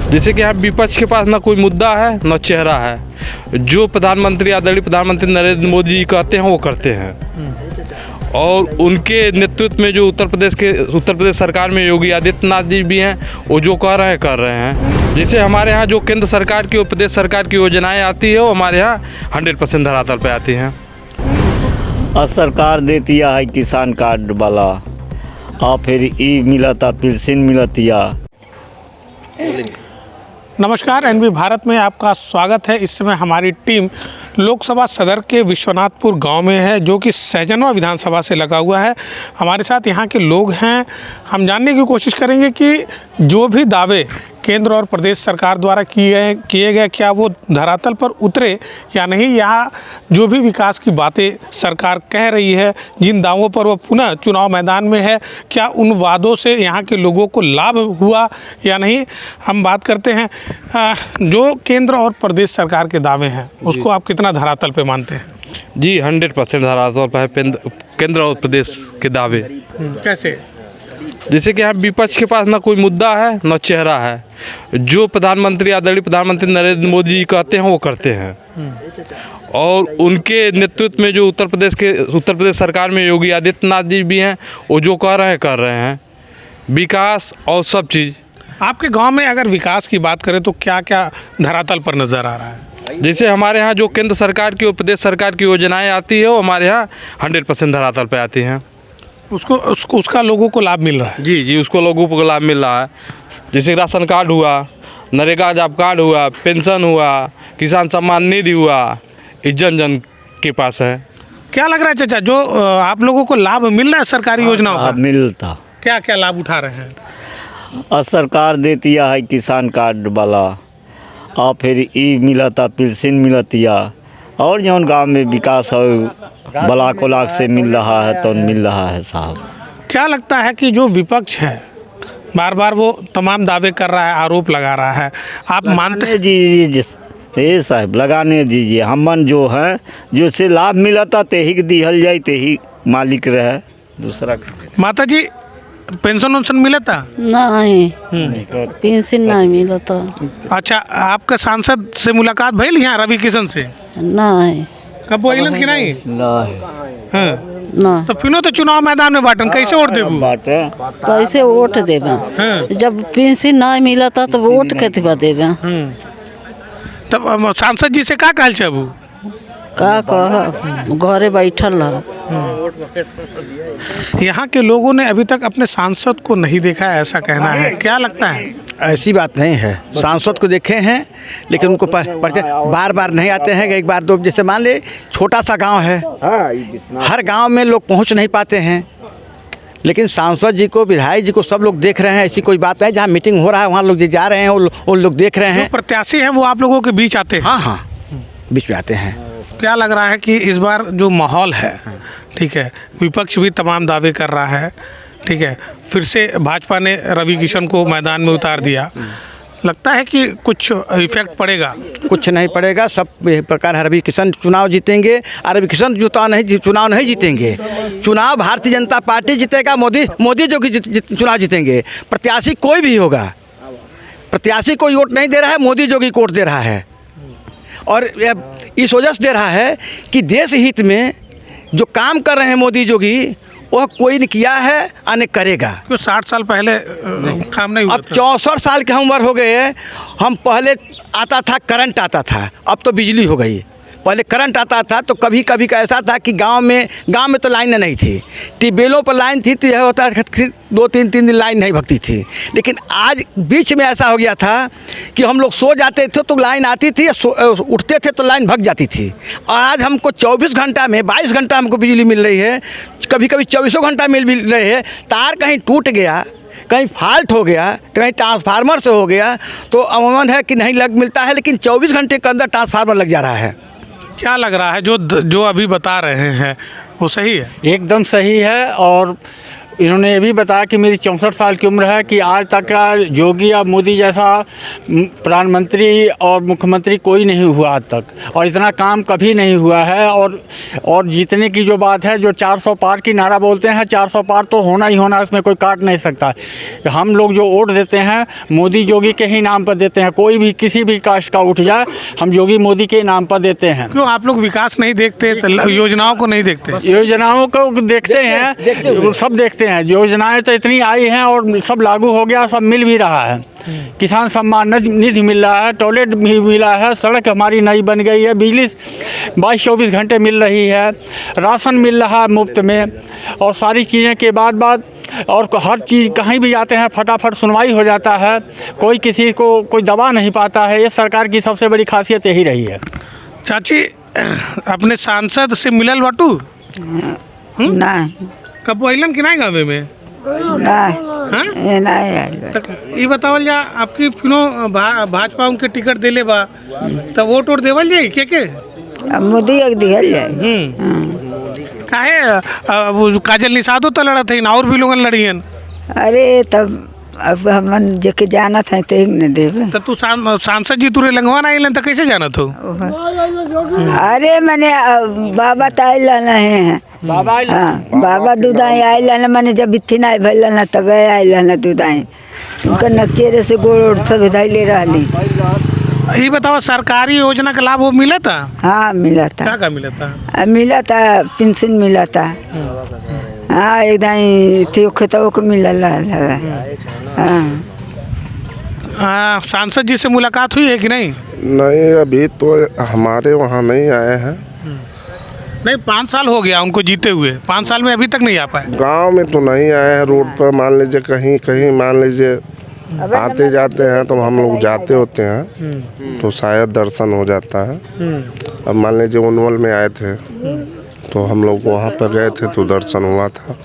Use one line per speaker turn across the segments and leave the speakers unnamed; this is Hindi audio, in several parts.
जैसे कि यहाँ विपक्ष के पास ना कोई मुद्दा है न चेहरा है। जो प्रधानमंत्री आदरणीय प्रधानमंत्री नरेंद्र मोदी जी कहते हैं वो करते हैं, और उनके नेतृत्व में जो उत्तर प्रदेश सरकार में योगी आदित्यनाथ जी भी हैं, वो जो कह रहे हैं कर रहे हैं। जैसे हमारे यहाँ जो केंद्र सरकार की और प्रदेश सरकार की योजनाएं आती है वो हमारे यहाँ 100% धरातल पे आती हैं।
सरकार देती है किसान कार्ड वाला, और फिर ई मिलता पेंशन मिलतिया।
नमस्कार, एनबी भारत में आपका स्वागत है। इस समय हमारी टीम लोकसभा सदर के विश्वनाथपुर गांव में है, जो कि सहजनवा विधानसभा से लगा हुआ है। हमारे साथ यहां के लोग हैं। हम जानने की कोशिश करेंगे कि जो भी दावे केंद्र और प्रदेश सरकार द्वारा किए गए क्या वो धरातल पर उतरे या नहीं, या जो भी विकास की बातें सरकार कह रही है, जिन दावों पर वो पुनः चुनाव मैदान में है, क्या उन वादों से यहाँ के लोगों को लाभ हुआ या नहीं। हम बात करते हैं जो केंद्र और प्रदेश सरकार के दावे हैं उसको आप कितना धरातल पे मानते हैं?
जी 100% धरातल पर है केंद्र और प्रदेश के दावे।
कैसे?
जैसे कि यहाँ विपक्ष के पास ना कोई मुद्दा है न चेहरा है। जो प्रधानमंत्री आदरणीय प्रधानमंत्री नरेंद्र मोदी जी कहते हैं वो करते हैं, और उनके नेतृत्व में जो उत्तर प्रदेश सरकार में योगी आदित्यनाथ जी भी हैं, वो जो कह रहे हैं कर रहे हैं। विकास और सब चीज़।
आपके गांव में अगर विकास की बात करें तो क्या क्या धरातल पर नज़र आ रहा है?
जैसे हमारे यहाँ जो केंद्र सरकार की और प्रदेश सरकार की योजनाएं आती है वो हमारे यहाँ 100% धरातल पे आती हैं।
उसका लोगों को लाभ मिल रहा है?
जी उसको लोगों को लाभ मिल रहा है। जैसे राशन कार्ड हुआ, नरेगा जॉब कार्ड हुआ, पेंशन हुआ, किसान सम्मान निधि हुआ, जन जन के पास है।
क्या लग रहा है चाचा, जो आप लोगों को लाभ मिल रहा है सरकारी योजनाओं का?
मिलता।
क्या क्या लाभ उठा रहे हैं?
सरकार देती है किसान कार्ड वाला, और फिर ई मिलता पेंशन मिलतिया, और जौन गांव में विकास हो ब्लाक उलाक से मिल रहा है तो मिल रहा है साहब।
क्या लगता है कि जो विपक्ष है बार बार वो तमाम दावे कर रहा है, आरोप लगा रहा है, आप मानते हैं?
जी ये साहब लगाने दीजिए। हमन जो है जो से लाभ मिलता ते ही दिहल जाए, ते ही मालिक रहे दूसरा।
माता जी पेंशन वेंशन मिला था?
नहीं, पेंशन नहीं मिला था।
अच्छा, आपका सांसद से मुलाकात भइल यहाँ रवि किशन से?
नहीं।
कब बोलन कि नहीं? हाँ।
नहीं
तो फिर तो चुनाव मैदान में बाटन कैसे वोट देबू?
कैसे वोट देबे?
हाँ।
जब पेंशन नहीं मिला था तो वोट कैसे देबे?
तब सांसद जी से का कहल छबू?
का कह घरे बैठल रह।
यहाँ के लोगों ने अभी तक अपने सांसद को नहीं देखा है, ऐसा कहना है। क्या लगता है?
ऐसी बात नहीं है, सांसद को देखे हैं लेकिन उनको बार बार नहीं आते हैं। एक बार दो, जैसे मान ले छोटा सा गांव है, हर गांव में लोग पहुंच नहीं पाते हैं, लेकिन सांसद जी को, विधायक जी को सब लोग देख रहे हैं। ऐसी कोई बात नहीं, जहाँ मीटिंग हो रहा है वहाँ लोग जा रहे हैं, वो लोग देख रहे हैं।
प्रत्याशी हैं वो आप लोगों के बीच आते हैं?
हाँ बीच में आते हैं।
क्या लग रहा है कि इस बार जो माहौल है, ठीक है, विपक्ष भी तमाम दावे कर रहा है, ठीक है, फिर से भाजपा ने रवि किशन को मैदान में उतार दिया, लगता है कि कुछ इफेक्ट पड़ेगा?
कुछ नहीं पड़ेगा। सब प्रकार रवि किशन चुनाव जीतेंगे, और रवि किशन चुनाव नहीं जीतेंगे। चुनाव भारतीय जनता पार्टी जीतेगा, मोदी जो कि चुनाव जीतेंगे। प्रत्याशी कोई भी होगा, प्रत्याशी कोई वोट नहीं दे रहा है, मोदी जोगी को वोट दे रहा है, और इस वजह से दे रहा है कि देश हित में जो काम कर रहे हैं मोदी जोगी, वह कोई ने किया है और करेगा।
क्यों 60 साल पहले काम नहीं हुआ?
अब 64 साल की उम्र हो गए। हम पहले आता था करंट आता था, अब तो बिजली हो गई। पहले करंट आता था तो कभी कभी का ऐसा था कि गांव में तो लाइन नहीं थी, ट्यूबवेलों पर लाइन थी, तो यह होता था फिर 2-3 दिन लाइन नहीं भगती थी। लेकिन आज बीच में ऐसा हो गया था कि हम लोग सो जाते थे तो लाइन आती थी, उठते थे तो लाइन भग जाती थी। आज हमको 24 घंटा में 22 घंटा हमको बिजली मिल रही है, कभी कभी 24 घंटा मिल रही है। तार कहीं टूट गया, कहीं फॉल्ट हो गया, कहीं ट्रांसफार्मर से हो गया तो अमूमन है कि नहीं मिलता है, लेकिन 24 घंटे के अंदर ट्रांसफार्मर लग जा रहा है।
क्या लग रहा है जो अभी बता रहे हैं वो सही है?
एकदम सही है। और इन्होंने ये भी बताया कि मेरी 64 साल की उम्र है कि आज तक का योगी या मोदी जैसा प्रधानमंत्री और मुख्यमंत्री कोई नहीं हुआ आज तक, और इतना काम कभी नहीं हुआ है। और जीतने की जो बात है, जो 400 पार की नारा बोलते हैं, 400 पार तो होना ही होना, उसमें कोई काट नहीं सकता। हम लोग जो वोट देते हैं मोदी योगी के ही नाम पर देते हैं। कोई भी किसी भी कास्ट का उठ जाए, हम योगी मोदी के नाम पर देते हैं।
क्यों आप लोग विकास नहीं देखते, योजनाओं को नहीं देखते?
योजनाओं को देखते हैं, सब देखते हैं। योजनाएं तो इतनी आई हैं और सब लागू हो गया, सब मिल भी रहा है। किसान सम्मान निधि मिल रहा है, टॉयलेट भी मिला है, सड़क हमारी नई बन गई है, बिजली 22-24 घंटे मिल रही है, राशन मिल रहा है मुफ्त में, और सारी चीज़ें के बाद और हर चीज़ कहीं भी जाते हैं फटाफट सुनवाई हो जाता है। कोई किसी को कोई दबा नहीं पाता है। ये सरकार की सबसे बड़ी खासियत यही रही है।
चाची, अपने सांसद से मिलल बाटू?
नहीं
कब अलन कि नहीं गाँव में?
नहीं नहीं आइल।
ये बतावल जा, आपकी फिनो भाजपा उनके टिकट देले बा, तो वोट वोट देवल जाई के?
अब मोदी एक दिहल जाए।
काहे काजल निषादो तो लड़त है, और भी लोगन लड़ियन।
अरे तब अब हमन जेके जानत है ते न देवे।
तो तू सांसद जी तुरे लंगवान आइलन तो कैसे जानत हो?
अरे मैंने बाबा ताइल नहीं है, बाबा दूधाई आइल मैंने जब इतनी नहीं भैल न तब आइल न दूधाई, उनका नचेरे से गोड़ सब धैले रहली।
ये बताओ, सरकारी योजना का लाभ वो मिला था?
हाँ मिला था।
क्या मिला था?
मिला था, पेंशन मिला था। हाँ एकदम खेतों को मिला है।
हाँ, सांसद जी से मुलाकात हुई है कि नहीं?
नहीं, अभी तो हमारे वहाँ नहीं आए हैं।
नहीं, 5 साल हो गया उनको जीते हुए, 5 साल में अभी तक नहीं आ पाए।
गांव में तो नहीं आए हैं, रोड पर मान लीजिए कहीं कहीं मान लीजिए आते जाते हैं, तो हम लोग जाते होते हैं तो शायद दर्शन हो जाता है। अब मान लीजिए उनवल में आए थे तो हम लोग वहाँ पर गए थे तो दर्शन हुआ था।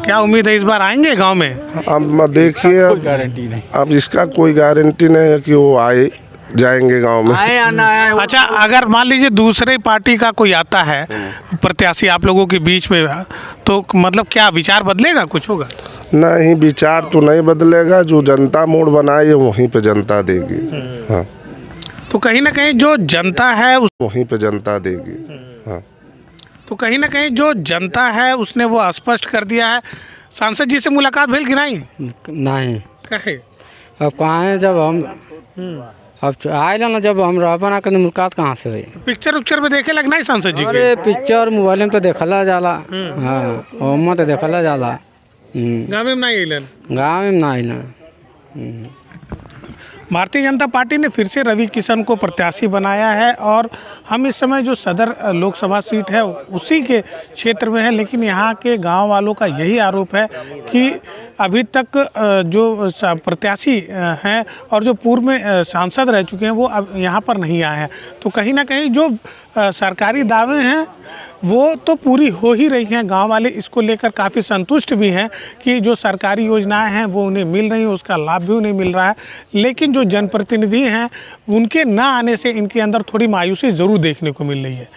क्या उम्मीद है इस बार आएंगे गांव में?
अब देखिए, अब इसका कोई गारंटी नहीं है कि वो आए जाएंगे गांव में।
अच्छा, अगर मान लीजिए दूसरे पार्टी का कोई आता है प्रत्याशी आप लोगों के बीच में, तो मतलब क्या विचार बदलेगा, कुछ होगा?
नहीं, विचार तो नहीं बदलेगा। जो जनता मोड़ बनाई है वहीं पे जनता देगी। हाँ,
तो कहीं ना कहीं जो जनता है
वहीं पे जनता देगी। हाँ,
तो कहीं ना कहीं जो जनता है उसने वो स्पष्ट कर दिया है। सांसद जी से मुलाकात भेल कि नहीं?
नहीं।
कहे
अब कहाँ है, जब हम अब आए ना, जब हम रहना कर मुलाकात कहाँ से हुई?
पिक्चर उक्चर में देखे लग नहीं सांसद जी?
अरे पिक्चर मोबाइल में तो देखला जाला। हाँ, ओमा तो देखला जाला।
गाँव में नहीं अलन?
गाँव में नहीं ना।
भारतीय जनता पार्टी ने फिर से रवि किशन को प्रत्याशी बनाया है, और हम इस समय जो सदर लोकसभा सीट है उसी के क्षेत्र में है। लेकिन यहाँ के गांव वालों का यही आरोप है कि अभी तक जो प्रत्याशी हैं और जो पूर्व में सांसद रह चुके हैं वो अब यहाँ पर नहीं आए हैं। तो कहीं ना कहीं जो सरकारी दावे हैं वो तो पूरी हो ही रही हैं। गांव वाले इसको लेकर काफ़ी संतुष्ट भी हैं कि जो सरकारी योजनाएं हैं वो उन्हें मिल रही हैं, उसका लाभ भी उन्हें मिल रहा है। लेकिन जो जनप्रतिनिधि हैं उनके ना आने से इनके अंदर थोड़ी मायूसी ज़रूर देखने को मिल रही है।